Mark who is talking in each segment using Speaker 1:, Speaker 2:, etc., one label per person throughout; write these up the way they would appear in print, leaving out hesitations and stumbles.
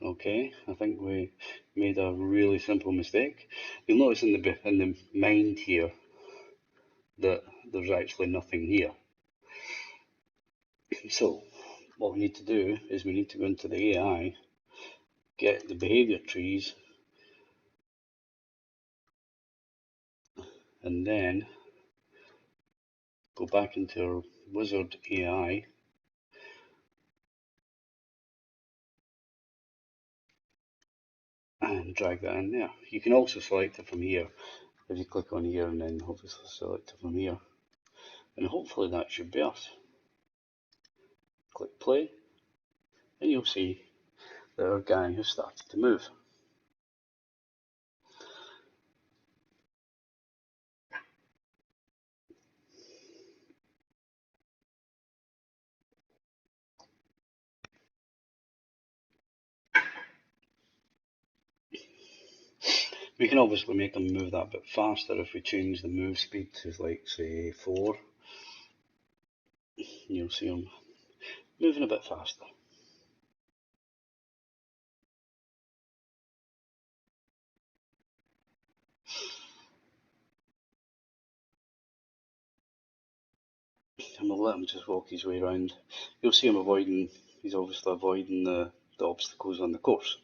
Speaker 1: Okay, I think we made a really simple mistake. You'll notice in the mind here that there's actually nothing here. So what we need to do is we need to go into the AI, get the behavior trees, and then go back into our wizard AI and drag that in there. You can also select it from here. If you click on here and then obviously select it from here, and hopefully that should be us. Click play, and you'll see that our guy has started to move. We can obviously make him move that bit faster if we change the move speed to, like, say 4. You'll see him moving a bit faster. And we'll let him just walk his way around. You'll see him avoiding, he's obviously avoiding the obstacles on the course.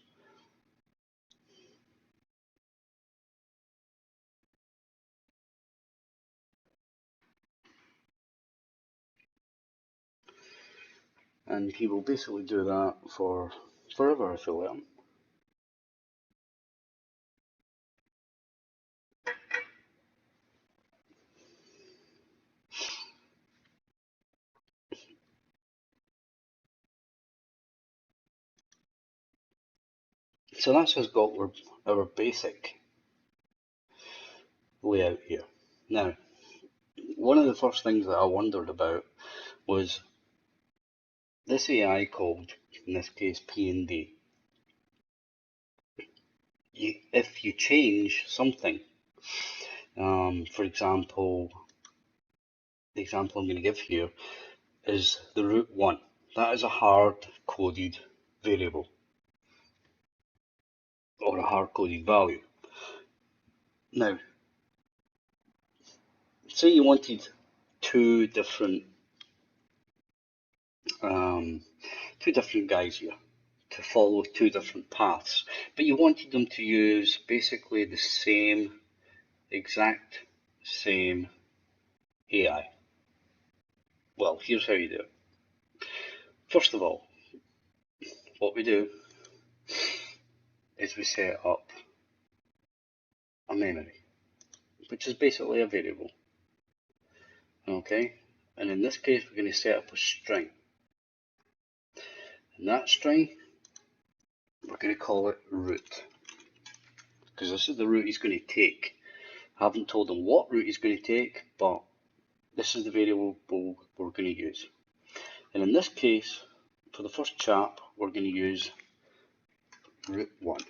Speaker 1: And he will basically do that for forever if you let him. So that's just got our basic layout here. Now, one of the first things that I wondered about was this AI called, in this case, P&D. If you change something, for example, the example I'm going to give here is the root 1. That is a hard-coded variable or a hard-coded value. Now, say you wanted two different guys here to follow two different paths, but you wanted them to use basically the exact same AI. Well, here's how you do it. First of all, what we do is we set up a memory, which is basically a variable. Okay, and in this case we're going to set up a string, and that string we're going to call it root, because this is the route he's going to take. I haven't told him what route he's going to take, but this is the variable we're going to use. And in this case, for the first chap, we're going to use root 1.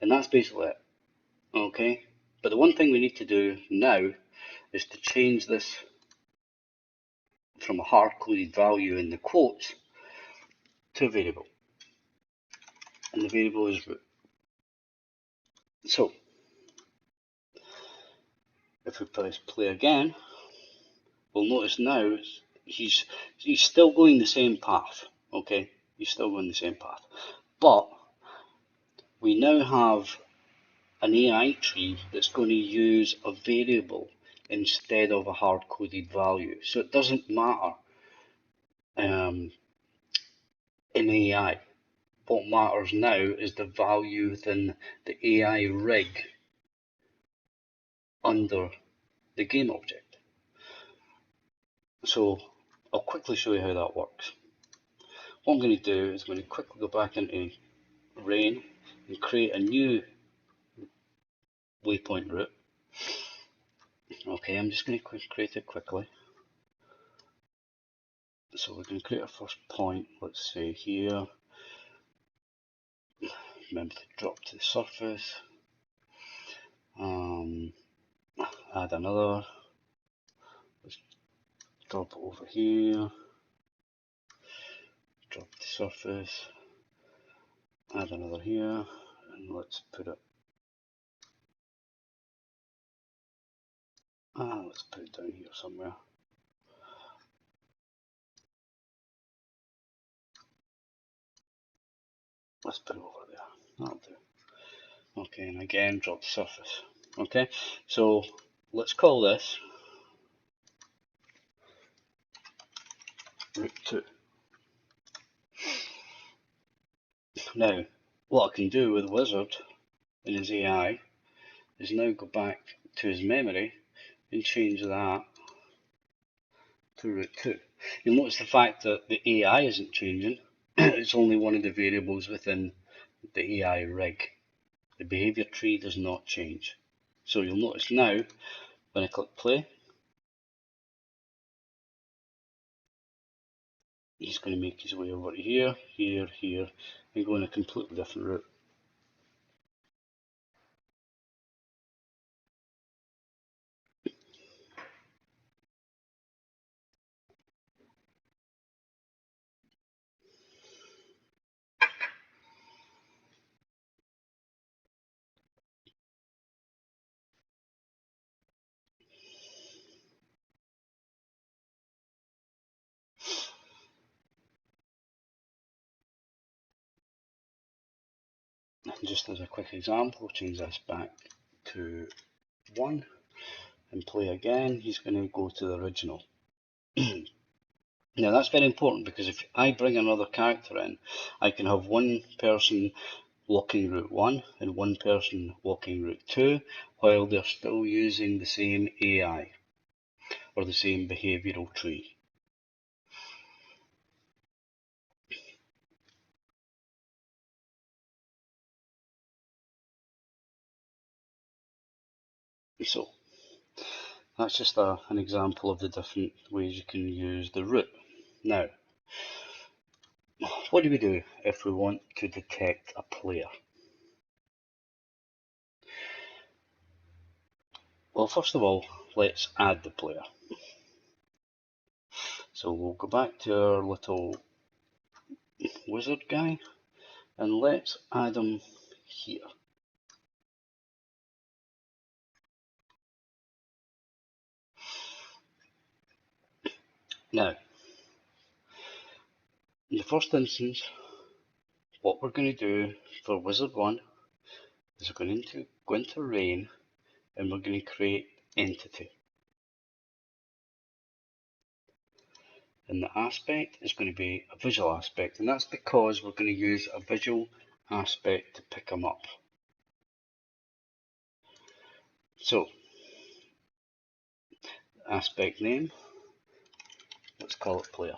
Speaker 1: And that's basically it. Okay, but the one thing we need to do now is to change this from a hard-coded value in the quotes to a variable. And the variable is root. So, if we press play again, we'll notice now he's still going the same path. Okay, he's still going the same path. But we now have an AI tree that's going to use a variable instead of a hard-coded value. So it doesn't matter in AI. What matters now is the value within the AI rig under the game object. So I'll quickly show you how that works. What I'm going to do is I'm going to quickly go back into Rain and create a new waypoint route. Okay, I'm just going to create it quickly. So we're going to create our first point, let's say here. Remember to drop to the surface. Add another. Let's drop it over here. surface, add another here, and let's put it, let's put it down here somewhere. Let's put it over there, that'll do. Okay, and again, drop the surface. Okay, so let's call this root 2. Now, what I can do with Wizard in his AI is now go back to his memory and change that to root 2. You'll notice the fact that the AI isn't changing, it's only one of the variables within the AI rig. The behavior tree does not change. So you'll notice now, when I click play, he's going to make his way over to here, here, here, and go in a completely different route. And just as a quick example, change this back to 1 and play again. He's going to go to the original. Now that's very important, because if I bring another character in, I can have one person walking route 1 and one person walking route 2 while they're still using the same AI or the same behavioural tree. So that's just an example of the different ways you can use the route. Now, what do we do if we want to detect a player? Well, first of all, let's add the player. So we'll go back to our little wizard guy and let's add him here. Now, in the first instance, what we're going to do for wizard 1 is we're going to go into rain and we're going to create entity. And the aspect is going to be a visual aspect, and that's because we're going to use a visual aspect to pick them up. So, aspect name, let's call it player.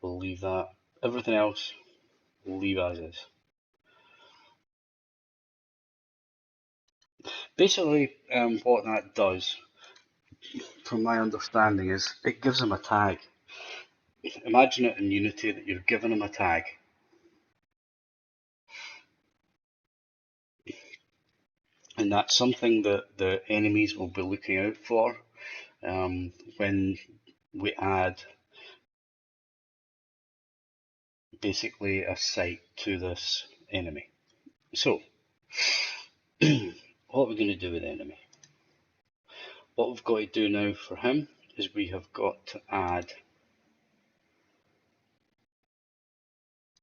Speaker 1: We'll leave that. Everything else we'll leave as is. Basically, what that does, from my understanding, is it gives them a tag. Imagine it in Unity that you're giving them a tag. And that's something that the enemies will be looking out for when we add basically a sight to this enemy. So, what we're going to do with the enemy? What we've got to do now for him is we have got to add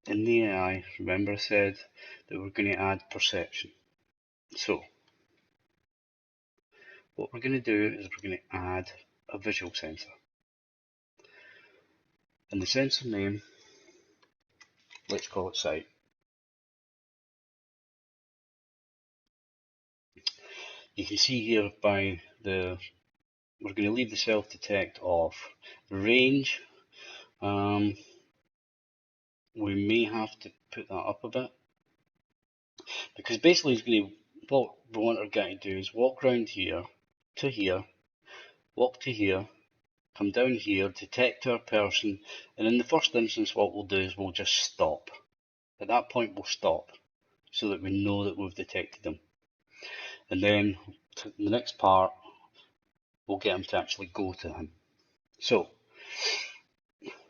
Speaker 1: in the AI, remember I said that we're going to add perception. So, what we're going to do is we're going to add a visual sensor. And the sensor name, let's call it sight. You can see here by the, we're going to leave the self-detect off. Range, we may have to put that up a bit. Because basically he's going to, what we want our guy to do is walk around here, to here, walk to here, come down here, detect our person, and in the first instance what we'll do is we'll just stop. At that point we'll stop, so that we know that we've detected them. And then to the next part, we'll get him to actually go to him. So,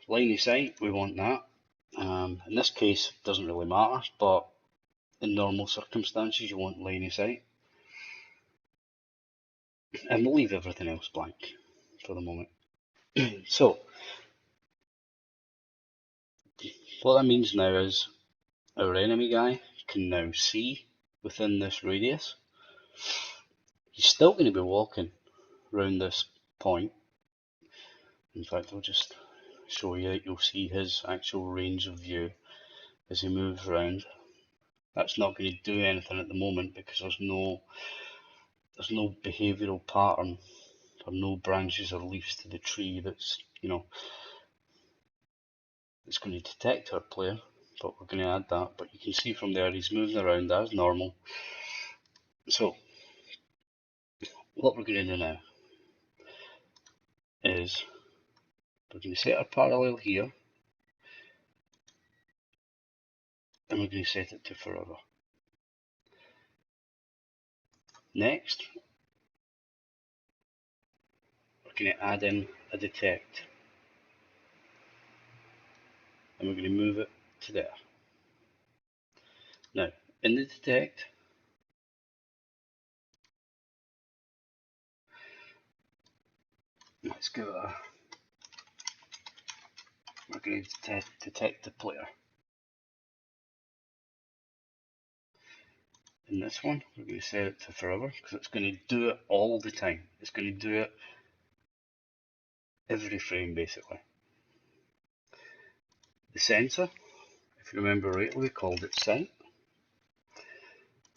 Speaker 1: line of sight, we want that. In this case, it doesn't really matter, but in normal circumstances, you want line of sight. And we'll leave everything else blank for the moment. So, what that means now is our enemy guy can now see within this radius. He's still going to be walking around this point. In fact, I'll just show you that you'll see his actual range of view as he moves around. That's not going to do anything at the moment because there's no behavioural pattern or no branches or leaves to the tree that's that's going to detect our player, but we're going to add that. But you can see from there he's moving around as normal. So what we're going to do now is we're going to set our parallel here and we're going to set it to forever. Next, we're going to add in a detect and we're going to move it to there. Now, in the detect, let's give it a, we're going to detect the player. In this one, we're going to set it to forever because it's going to do it all the time. It's going to do it every frame basically. The sensor, if you remember rightly, we called it sight.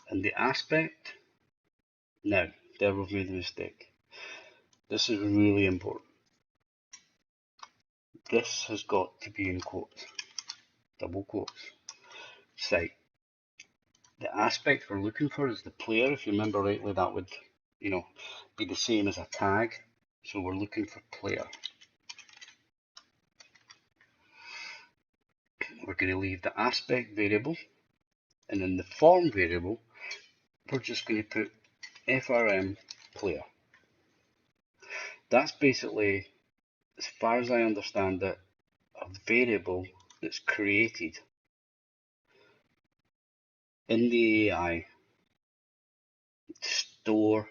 Speaker 1: And the aspect, now, there we've made a mistake. This is really important. This has got to be in quotes, double quotes, sight. The aspect we're looking for is the player. If you remember rightly, that would, be the same as a tag. So we're looking for player. We're going to leave the aspect variable, and in the form variable, we're just going to put FRM player. That's basically, as far as I understand it, a variable that's created in the AI to store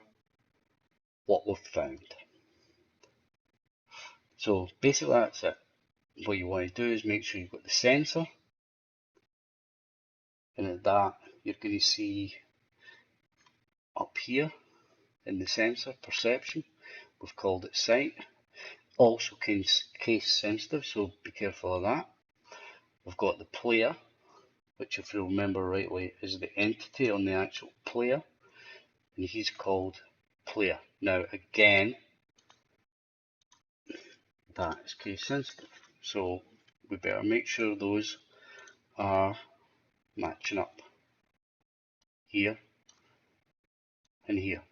Speaker 1: what we've found. So basically that's it. What you want to do is make sure you've got the sensor, and at that you're going to see up here in the sensor perception, we've called it sight. Also case sensitive, so be careful of that. We've got the player, which if you remember rightly is the entity on the actual player, and he's called player. Now again, that is case sensitive, so we better make sure those are matching up here and here.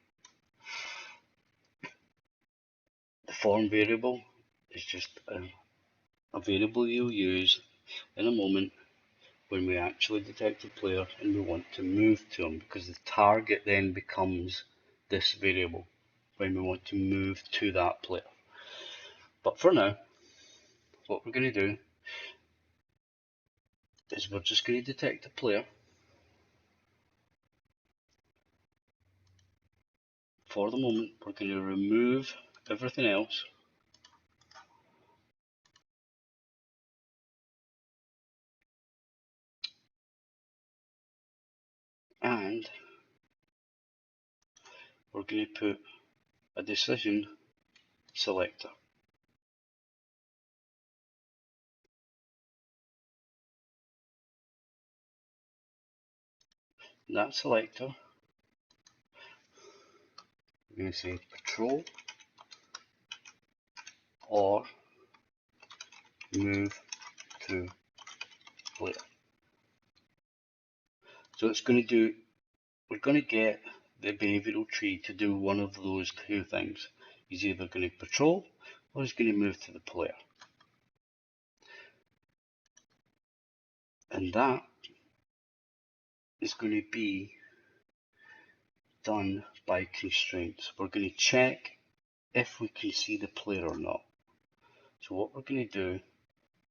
Speaker 1: The form variable is just a variable you'll use in a moment when we actually detect a player and we want to move to him, because the target then becomes this variable when we want to move to that player. But for now, what we're going to do is we're just going to detect a player. For the moment, we're going to remove everything else. And we're going to put a decision selector. That selector, we're going to say patrol or move to player. So it's going to do, we're going to get the behavioural tree to do one of those two things. He's either going to patrol or he's going to move to the player. And that is going to be done by constraints. We're going to check if we can see the player or not. So what we're going to do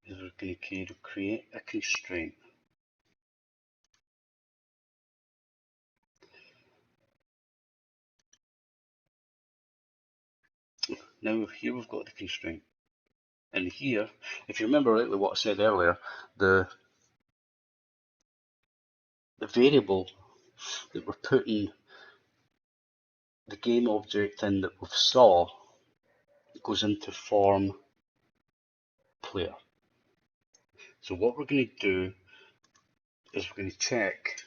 Speaker 1: is we're going to create a constraint. Now here we've got the constraint. And here, if you remember rightly what I said earlier, the variable that we're putting the game object in that we saw goes into form player. So what we're going to do is we're going to check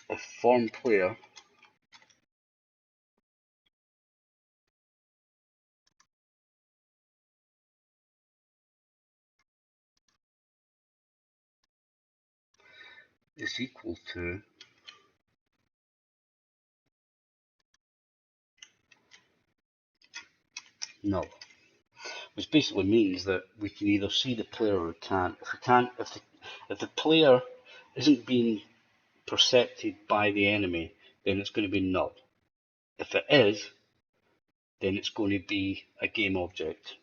Speaker 1: if form player is equal to null, which basically means that we can either see the player or we can't. If the player isn't being percepted by the enemy, then it's going to be null. If it is, then it's going to be a game object.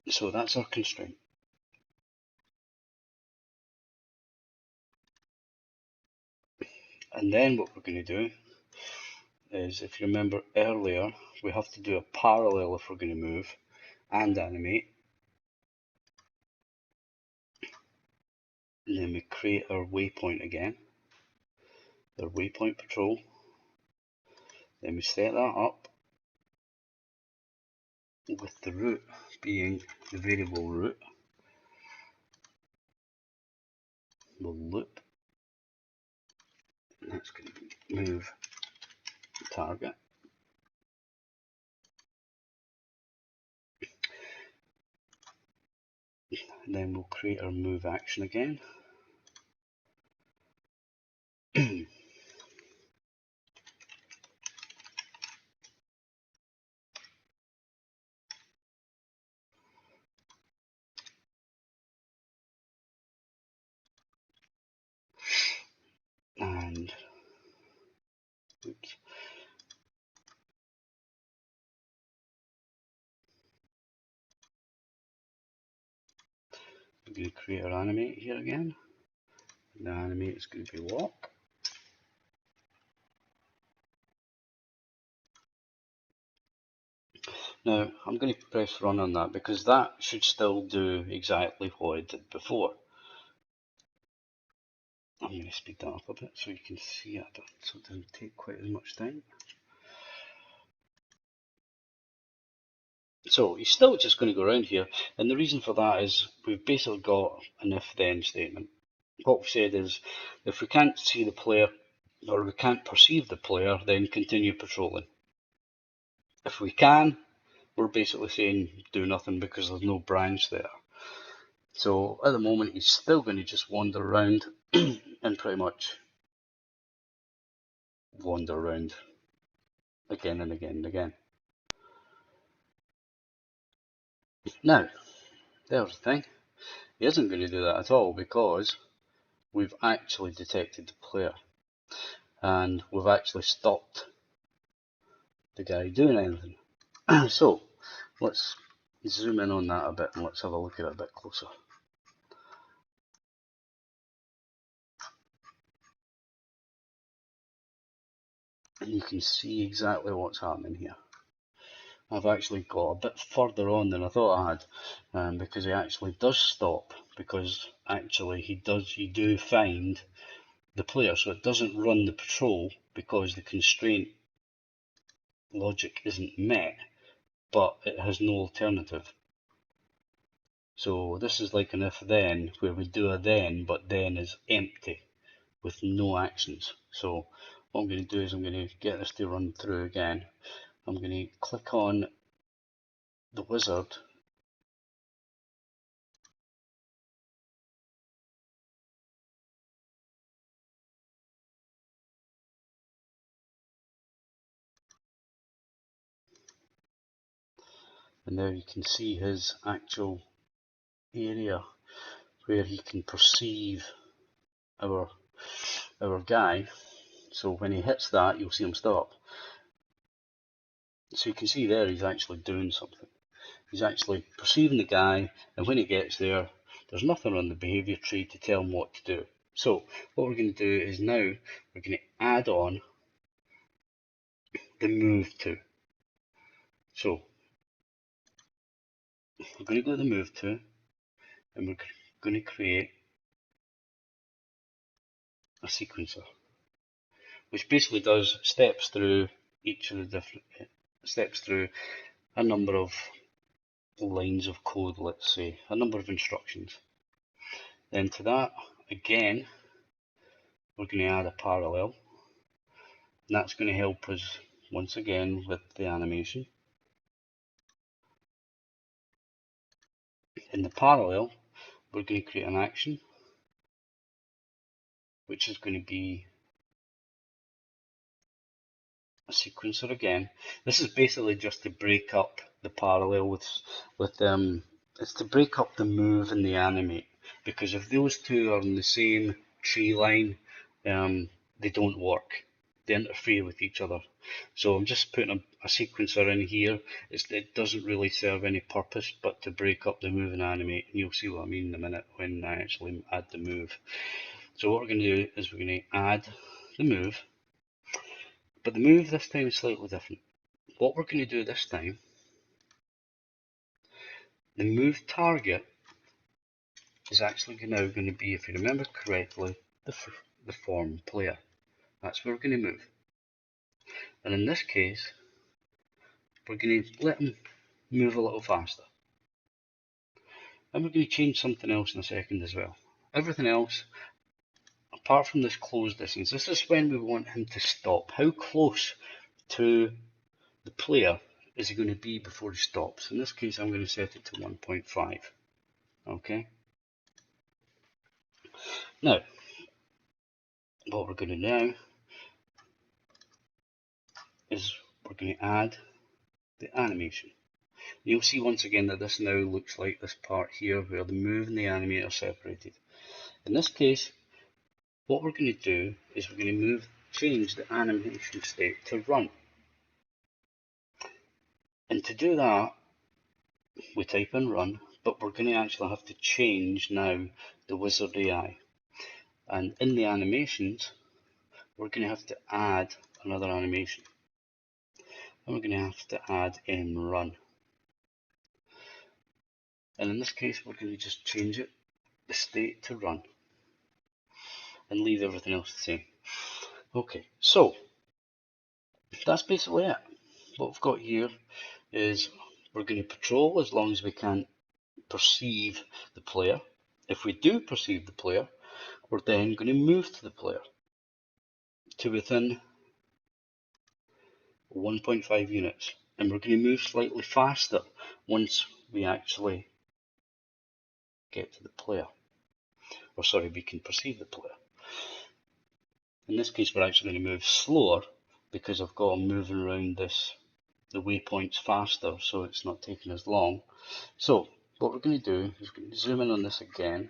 Speaker 1: So that's our constraint. And then what we're going to do is, if you remember earlier, we have to do a parallel if we're going to move and animate. And then we create our waypoint again, our waypoint patrol. Then we set that up with the root being the variable root. We'll loop, and that's going to move the target. And then we'll create our move action again. And oops, we're going to create our animate here again. The animate is going to be walk. Now I'm going to press run on that because that should still do exactly what it did before. I'm going to speed that up a bit so you can see it, so it doesn't take quite as much time. So he's still just going to go around here, and the reason for that is we've basically got an if-then statement. What we've said is, if we can't see the player, or we can't perceive the player, then continue patrolling. If we can, we're basically saying do nothing because there's no branch there. So at the moment he's still going to just wander around and pretty much wander around again and again and again. Now, there's the thing. He isn't going to do that at all because we've actually detected the player and we've actually stopped the guy doing anything. So let's zoom in on that a bit and let's have a look at it a bit closer. And you can see exactly what's happening here. I've actually got a bit further on than I thought I had, because he actually does stop, because actually you do find the player, so it doesn't run the patrol because the constraint logic isn't met, but it has no alternative. So this is like an if then, where we do a then, but then is empty with no actions. So what I'm going to do is I'm going to get this to run through again. I'm going to click on the wizard and now you can see his actual area where he can perceive our guy. So when he hits that, you'll see him stop. So you can see there he's actually doing something. He's actually perceiving the guy, and when he gets there, there's nothing on the behaviour tree to tell him what to do. So what we're going to do is now we're going to add on the move to. So we're going to go to the move to, and we're going to create a sequencer, which basically does steps through each of the different steps through a number of lines of code, let's say, a number of instructions. Then to that, again, we're going to add a parallel, and that's going to help us once again with the animation. In the parallel, we're going to create an action, which is going to be a sequencer again. This is basically just to break up the parallel with it's to break up the move and the animate, because if those two are in the same tree line, they don't work. They interfere with each other. So I'm just putting a sequencer in here. It doesn't really serve any purpose but to break up the move and animate, and you'll see what I mean in a minute when I actually add the move. So what we're going to do is we're going to add the move, but the move this time is slightly different. What we're going to do this time, the move target is actually now going to be, if you remember correctly, the form player. That's where we're going to move. And in this case, we're going to let him move a little faster. And we're going to change something else in a second as well. Everything else, apart from this close distance, this is when we want him to stop. How close to the player is he going to be before he stops? In this case, I'm going to set it to 1.5. Okay. Now, what we're going to do now is we're going to add the animation. You'll see once again that this now looks like this part here where the move and the animate are separated. In this case, what we're going to do is we're going to change the animation state to run. And to do that, we type in run, but we're going to actually have to change now the wizard AI. And in the animations, we're going to have to add another animation. And we're going to have to add run. And in this case, we're going to just change it, the state to run, and leave everything else the same. Okay, so that's basically it. What we've got here is we're going to patrol as long as we can't perceive the player. If we do perceive the player, we're then going to move to the player to within 1.5 units, and we're going to move slightly faster once we actually get to the player, or sorry, we can perceive the player. In this case, we're actually going to move slower because I've got them moving around the waypoints faster, so it's not taking as long. So what we're going to do is we're going to zoom in on this again.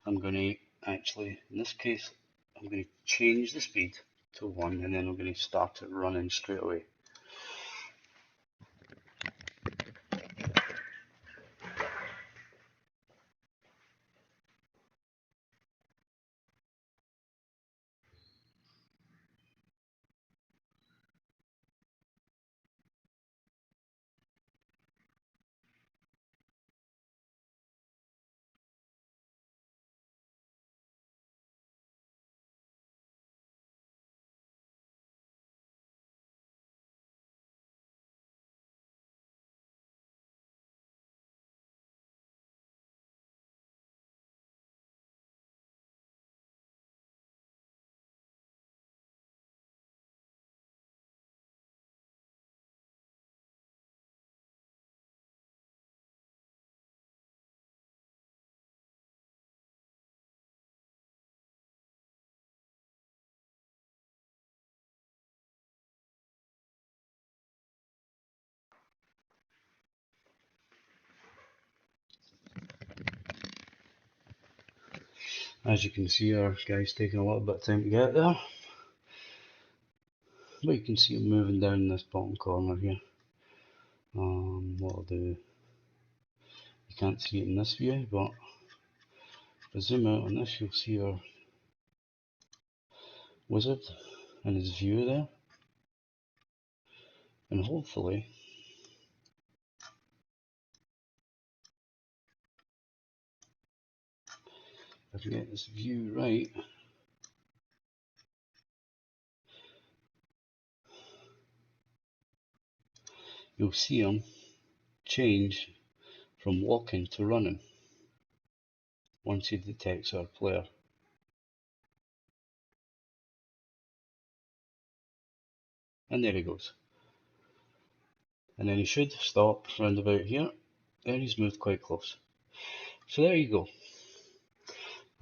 Speaker 1: I'm going to actually, in this case, I'm going to change the speed to 1, and then I'm going to start it running straight away. As you can see, our guy's taking a little bit of time to get there. But you can see him moving down this bottom corner here. What I'll do, you can't see it in this view, but if I zoom out on this, you'll see our wizard and his view there. And hopefully, if I can get this view right, you'll see him change from walking to running once he detects our player. And there he goes. And then he should stop round about here. There, he's moved quite close. So there you go.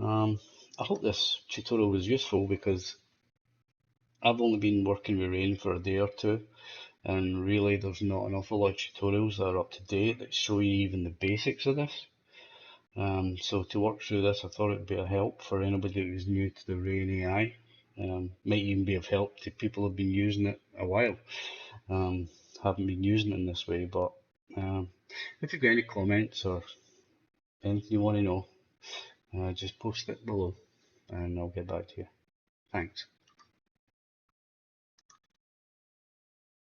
Speaker 1: I hope this tutorial was useful because I've only been working with Rain for a day or two, and really there's not an awful lot of tutorials that are up to date that show you even the basics of this. So to work through this, I thought it would be a help for anybody who's new to the Rain AI. Might even be of help to people who've been using it a while. Haven't been using it in this way, but if you've got any comments or anything you want to know, just post it below and I'll get back to you. Thanks.